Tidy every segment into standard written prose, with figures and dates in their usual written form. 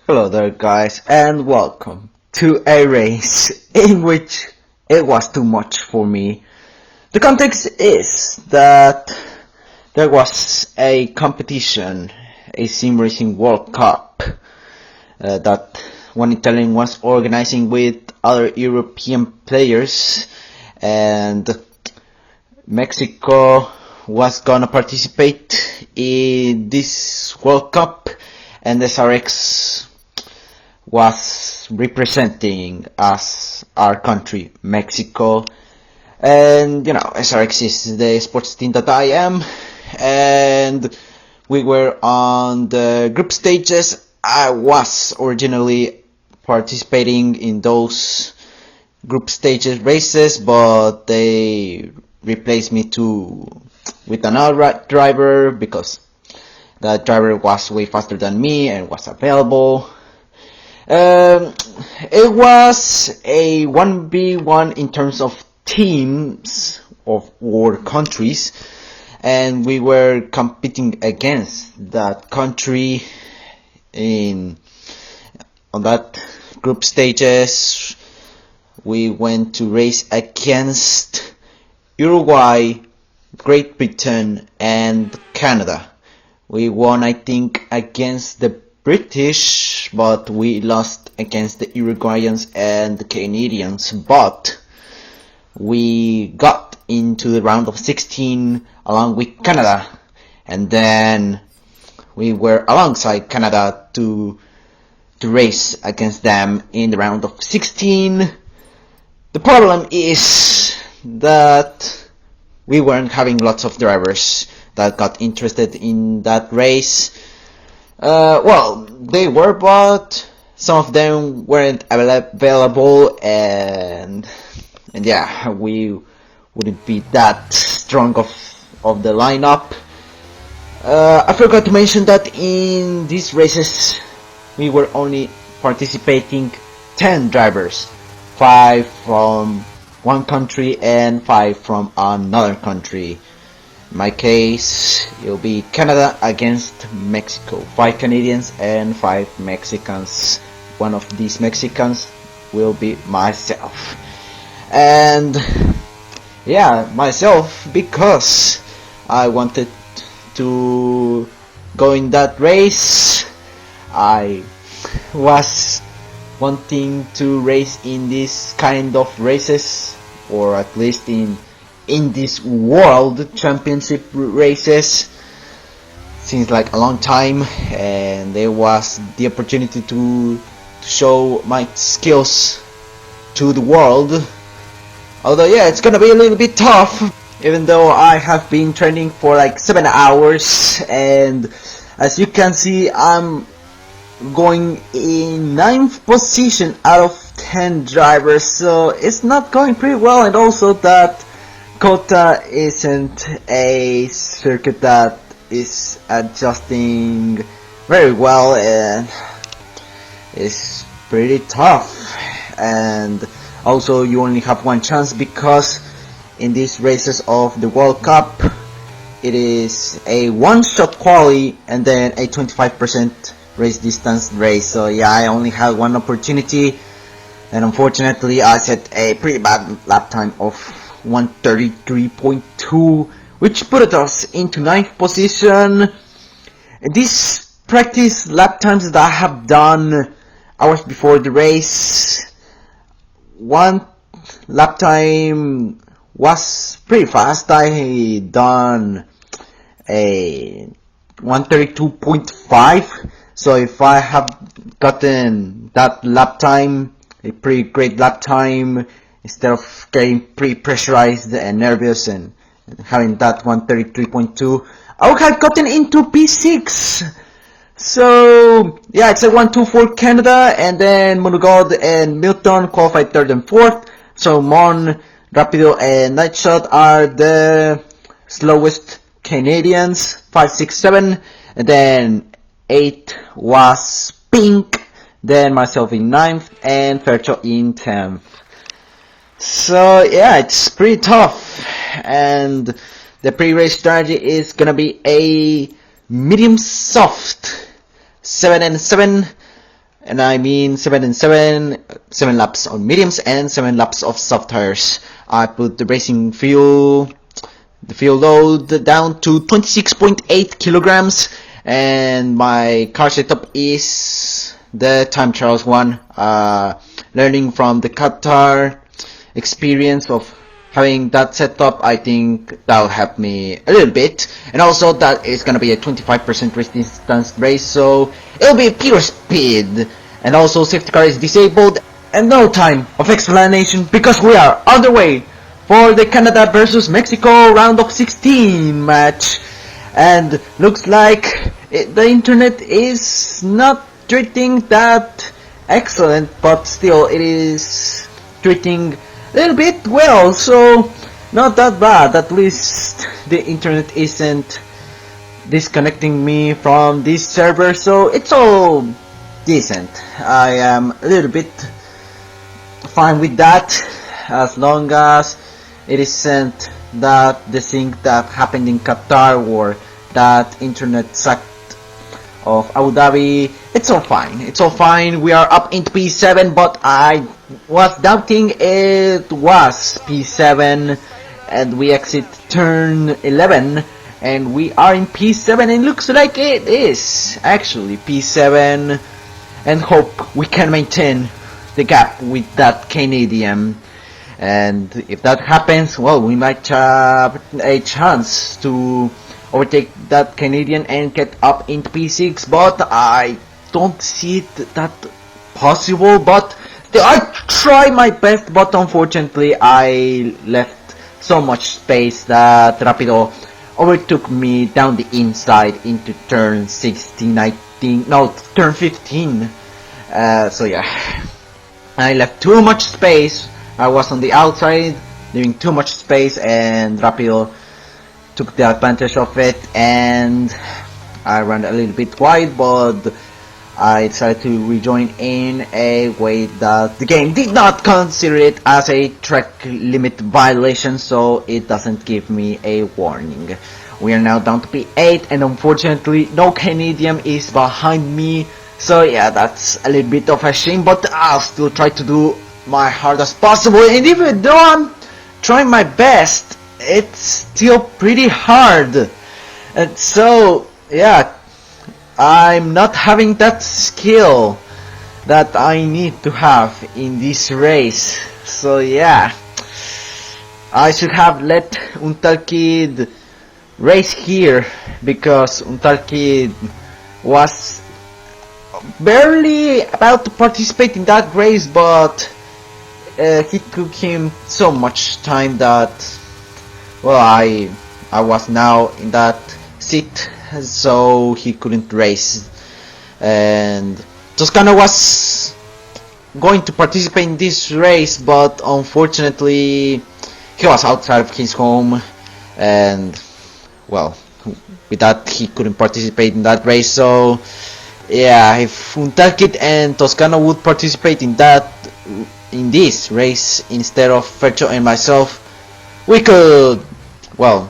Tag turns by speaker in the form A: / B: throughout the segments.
A: Hello there guys, and welcome to a race in which it was too much for me. The context is that there was a competition, a sim racing World Cup, that one Italian was organizing with other European players, and Mexico was gonna participate in this World Cup, and SRX was representing us, our country, Mexico. And you know, SRX is the sports team that I am, and we were on the group stages. I was originally participating in those group stages races, but they replaced me with another driver because that driver was way faster than me and was available. It was a 1v1 in terms of teams or countries, and we were competing against that country on that group stages. We went to race against Uruguay, Great Britain, and Canada. We won, I think, against the British, but we lost against the Uruguayans and the Canadians, but we got into the round of 16 along with Canada, and then we were alongside Canada to race against them in the round of 16. The problem is that we weren't having lots of drivers that got interested in that race. Well, they were, but some of them weren't available, and yeah, we wouldn't be that strong of the lineup. I forgot to mention that in these races we were only participating 10 drivers, 5 from one country and 5 from another country. In my case, it'll be Canada against Mexico. 5 Canadians and 5 Mexicans. One of these Mexicans will be myself. And yeah, myself, because I wanted to go in that race. I was wanting to race in this kind of races, or at least in this world championship races, since like a long time, and there was the opportunity to show my skills to the world. Although yeah, it's gonna be a little bit tough, even though I have been training for like 7 hours, and as you can see, I'm going in 9th position out of 10 drivers, so it's not going pretty well. And also that Kota isn't a circuit that is adjusting very well, and it's pretty tough. And also you only have one chance, because in these races of the World Cup it is a one-shot quali and then a 25% race distance race. So yeah, I only had one opportunity, and unfortunately I set a pretty bad lap time of 1:33.2, which put us into 9th position. These practice lap times that I have done hours before the race, one lap time was pretty fast. I done a 1:32.5, so if I have gotten that lap time, a pretty great lap time, instead of getting pretty pressurized and nervous and having that 1:33.2, I would have gotten into P6. So yeah, it's a 1-2 for Canada, and then Munugod and Milton qualified 3rd and 4th. So Mon, Rapido, and Nightshot are the slowest Canadians, 5, 6, 7, and then 8 was Pink, then myself in 9th, and Fercho in 10th. So yeah, it's pretty tough, and the pre-race strategy is gonna be a medium soft 7 and 7, and I mean 7 and 7, 7 laps on mediums and 7 laps of soft tires. I put the racing fuel, the fuel load down to 26.8 kilograms, and my car setup is the time trials one, learning from the Qatar experience of having that setup. I think that'll help me a little bit, and also that is gonna be a 25% race distance race, so it'll be pure speed, and also safety car is disabled, and no time of explanation because we are on the way for the Canada versus Mexico round of 16 match, and looks like the internet is not treating that excellent, but still it is treating a little bit well, so not that bad. At least the internet isn't disconnecting me from this server, so it's all decent. I am a little bit fine with that, as long as it isn't that the thing that happened in Qatar or that internet sucked of Abu Dhabi. It's all fine. It's all fine. We are up into P7, but I was doubting it was P7, and we exit turn 11, and we are in P7, and it looks like it is actually P7, and hope we can maintain the gap with that Canadian. And if that happens, well, we might have a chance to overtake that Canadian and get up into P6, but I don't see it that possible. But still, I try my best, but unfortunately I left so much space that Rapido overtook me down the inside into turn 16, I think, no, turn 15. So yeah, I left too much space. I was on the outside, leaving too much space, and Rapido took the advantage of it, and I ran a little bit wide, but I decided to rejoin in a way that the game did not consider it as a track limit violation, so it doesn't give me a warning. We are now down to P8, and unfortunately no Canadian is behind me, so yeah, that's a little bit of a shame, but I'll still try to do my hardest possible, and even though I'm trying my best, it's still pretty hard. And so yeah, I'm not having that skill that I need to have in this race. So yeah, I should have let Untalkid race here, because Untalkid was barely about to participate in that race, but it took him so much time that, well, I was now in that seat, so he couldn't race. And Toscano was going to participate in this race, but unfortunately he was outside of his home, and well, with that he couldn't participate in that race. So yeah, if Untalkid and Toscano would participate in this race instead of Fercho and myself, we could, well,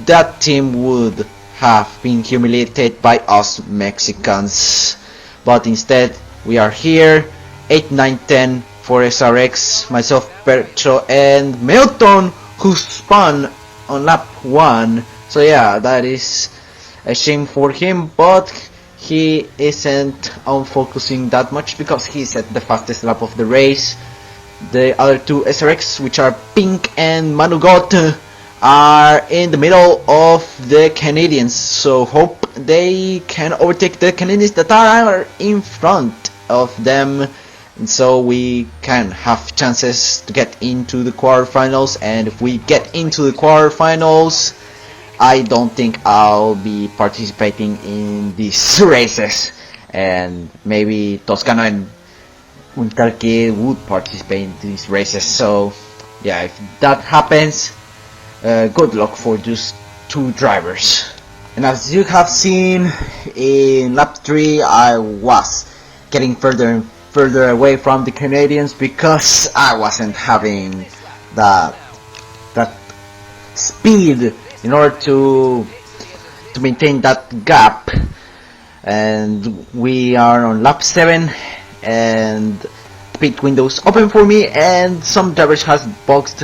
A: that team would have been humiliated by us Mexicans. But instead we are here, 8, 9, 10 for SRX, myself, Fercho, and Milton, who spun on lap 1. So yeah, that is a shame for him, but he isn't unfocusing that much because he's at the fastest lap of the race. The other two SRX, which are Pink and Manugot, are in the middle of the Canadians, so hope they can overtake the Canadians that are in front of them, and so we can have chances to get into the quarterfinals. And if we get into the quarterfinals, I don't think I'll be participating in these races, and maybe Toscano and Untalkid would participate in these races. So yeah, if that happens, good luck for those two drivers. And as you have seen in lap 3, I was getting further and further away from the Canadians because I wasn't having that speed in order to maintain that gap. and we are on lap 7, and pit windows open for me, and some drivers has boxed.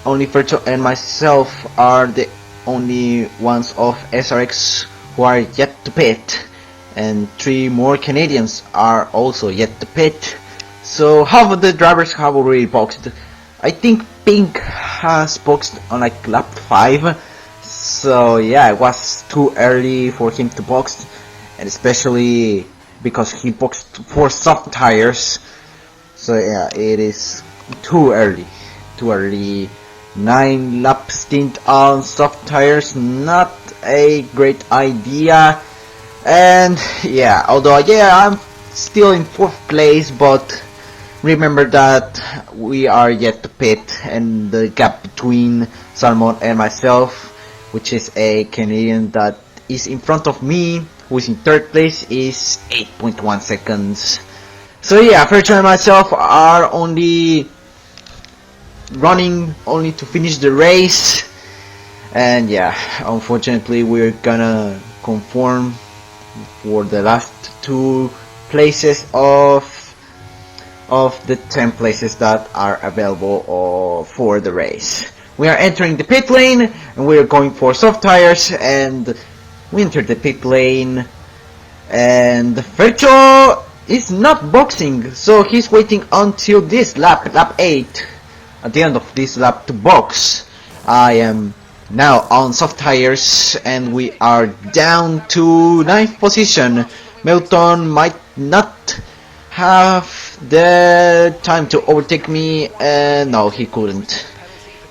A: Only Fercho and myself are the only ones of SRX who are yet to pit, and 3 more Canadians are also yet to pit. So half of the drivers have already boxed. I think Pink has boxed on like lap 5, so yeah, it was too early for him to box, and especially because he boxed for soft tires. So yeah, it is too early. 9 lap stint on soft tires, not a great idea. And yeah, although yeah, I'm still in 4th place, but remember that we are yet to pit, and the gap between Salmon and myself, which is a Canadian that is in front of me, who is in 3rd place, is 8.1 seconds. So yeah, Fercho and myself are only running to finish the race, and yeah, unfortunately we're gonna conform for the last 2 places of the 10 places that are available for the race. We are entering the pit lane, and we are going for soft tires, and we entered the pit lane, and Fercho is not boxing, so he's waiting until this lap 8. At the end of this lap to box. I am now on soft tires, and we are down to 9th position. Milton might not have the time to overtake me, and no, he couldn't.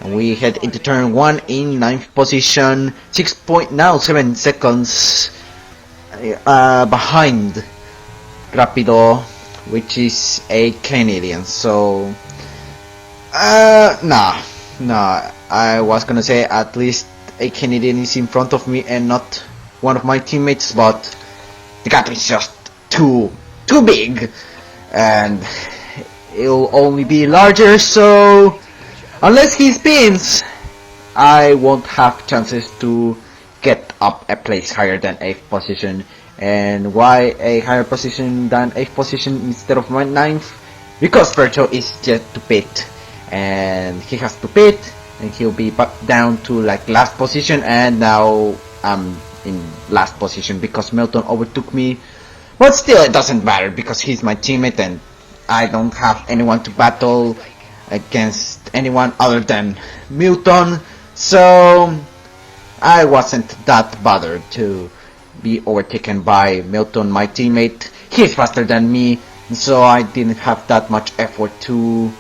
A: And we head into turn 1 in 9th position, 6.7 seconds behind Rapido, which is a Canadian. So nah, I was gonna say at least a Canadian is in front of me and not one of my teammates, but the gap is just too big, and it'll only be larger, so unless he spins, I won't have chances to get up a place higher than 8th position. And why a higher position than 8th position instead of my 9th? Because Fercho is yet to pit, and he has to pit, and he'll be back down to like last position, and now I'm in last position because Milton overtook me. But still, it doesn't matter because he's my teammate, and I don't have anyone to battle against anyone other than Milton, so I wasn't that bothered to be overtaken by Milton, my teammate. He's faster than me, so I didn't have that much effort to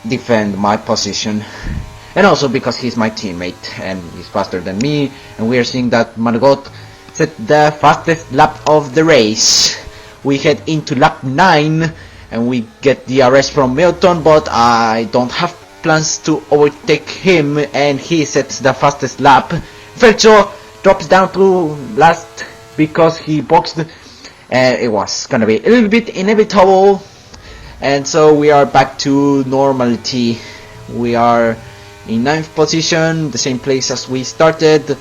A: defend my position, and also because he's my teammate and he's faster than me. And we are seeing that Margot set the fastest lap of the race. We head into lap 9, and we get the arrest from Milton, but I don't have plans to overtake him, and he sets the fastest lap. Fercho drops down to last because he boxed, and it was gonna be a little bit inevitable. And so we are back to normality. We are in 9th position, the same place as we started,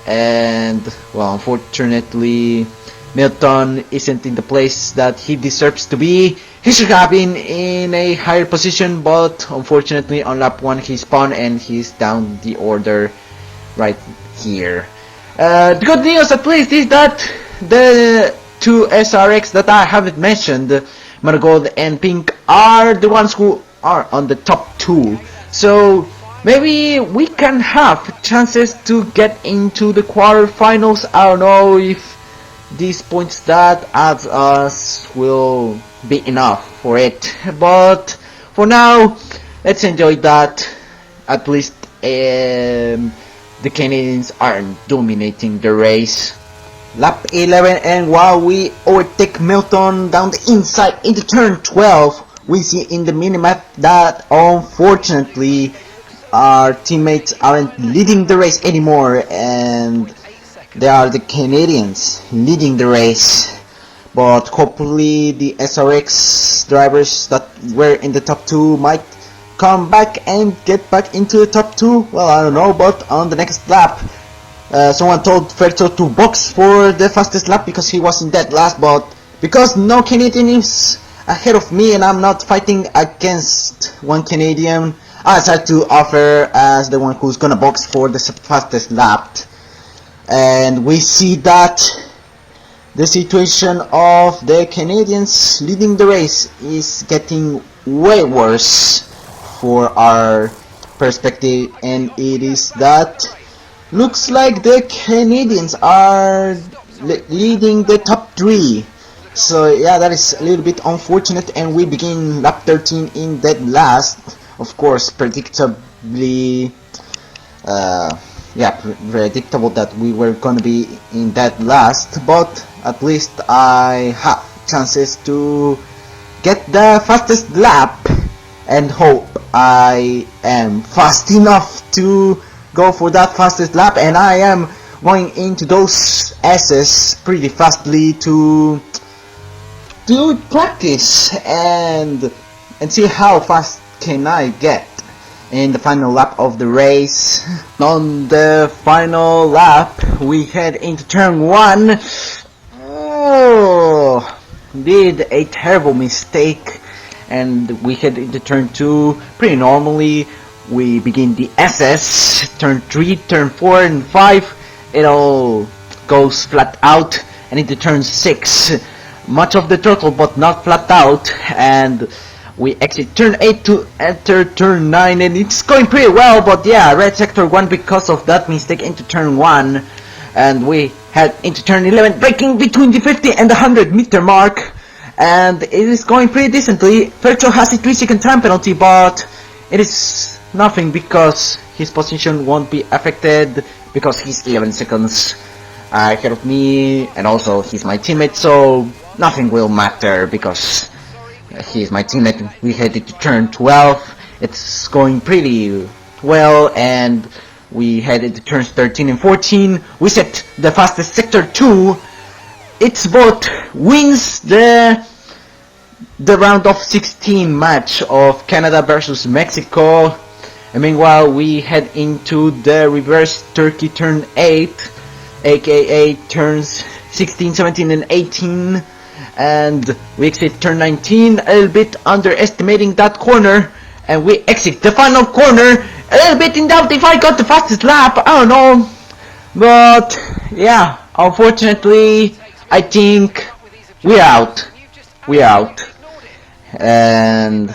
A: and well, unfortunately Milton isn't in the place that he deserves to be. He should have been in a higher position, but unfortunately on lap 1 he spun and he's down the order right here. The good news at least is that the 2 SRX that I haven't mentioned, Marigold and Pink, are the ones who are on the top 2. So maybe we can have chances to get into the quarterfinals. I don't know if these points that adds us will be enough for it, but for now let's enjoy that. At least the Canadians aren't dominating the race. Lap 11, and while we overtake Milton down the inside into turn 12, we see in the minimap that unfortunately our teammates aren't leading the race anymore, and they are the Canadians leading the race. But hopefully the SRX drivers that were in the top 2 might come back and get back into the top 2. Well, I don't know, but on the next lap Someone told Ferto to box for the fastest lap because he was in dead last, but because no Canadian is ahead of me and I'm not fighting against one Canadian, I decided to offer as the one who's gonna box for the fastest lap. And we see that the situation of the Canadians leading the race is getting way worse for our perspective, and it is that looks like the Canadians are leading the top 3. So yeah, that is a little bit unfortunate, and we begin lap 13 in dead last. Of course, predictably, predictable that we were gonna be in dead last, but at least I have chances to get the fastest lap and hope I am fast enough to go for that fastest lap, and I am going into those S's pretty fastly to practice and see how fast can I get in the final lap of the race. On the final lap we head into turn 1. Did a terrible mistake, and we head into turn 2 pretty normally. We begin the SS, turn 3, turn 4 and 5, it all goes flat out, and into turn 6, much of the throttle but not flat out, and we exit turn 8 to enter turn 9, and it's going pretty well, but yeah, red sector 1 because of that mistake into turn 1, and we head into turn 11, braking between the 50 and the 100 meter mark, and it is going pretty decently. Fercho has a 3-second time penalty, but it is nothing because his position won't be affected because he's 11 seconds ahead of me, and also he's my teammate, so nothing will matter because he's my teammate. We headed to turn 12. It's going pretty well, and we headed to turns 13 and 14. We set the fastest sector 2. It's both wins the round of 16 match of Canada versus Mexico. And meanwhile, we head into the reverse Turkey turn 8, aka turns 16, 17 and 18, and we exit turn 19, a little bit underestimating that corner, and we exit the final corner, a little bit in doubt if I got the fastest lap, I don't know, but yeah, unfortunately, I think we're out, and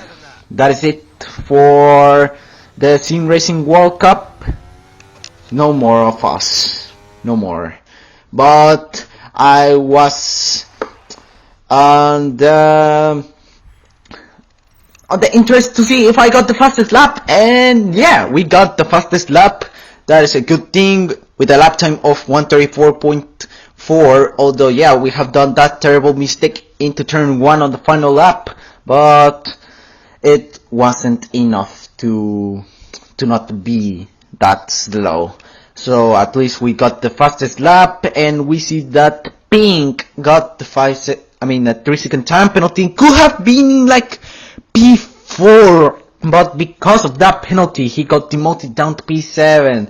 A: that is it for the Sim Racing World Cup. No more of us, no more, but I was on the interest to see if I got the fastest lap, and yeah, we got the fastest lap. That is a good thing, with a lap time of 1:34.4, although yeah, we have done that terrible mistake into turn 1 on the final lap, but it wasn't enough to not be that slow. So at least we got the fastest lap, and we see that Pink got the 3-second time penalty. Could have been like P4, but because of that penalty he got demoted down to P7.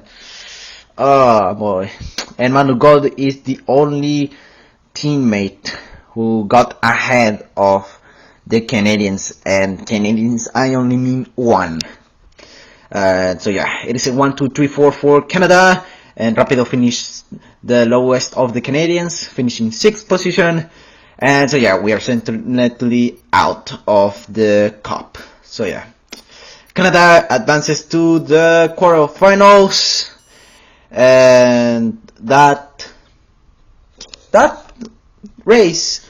A: Oh boy. And Manu God is the only teammate who got ahead of the Canadians, and Canadians I only mean one. So yeah, it is a 1, 2, 3, 4 for Canada, and Rapido finished the lowest of the Canadians, finishing 6th position. And so yeah, we are certainly out of the cup. So yeah, Canada advances to the quarterfinals, and that race,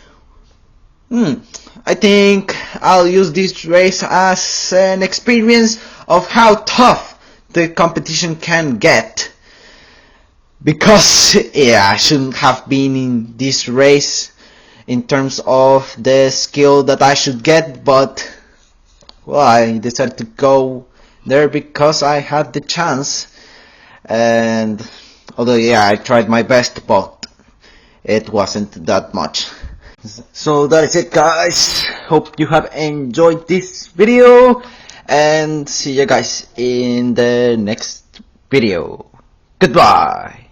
A: I think I'll use this race as an experience of how tough the competition can get, because yeah, I shouldn't have been in this race in terms of the skill that I should get, but well, I decided to go there because I had the chance, and although yeah, I tried my best, but it wasn't that much. So that is it, guys. Hope you have enjoyed this video, and see you guys in the next video. Goodbye.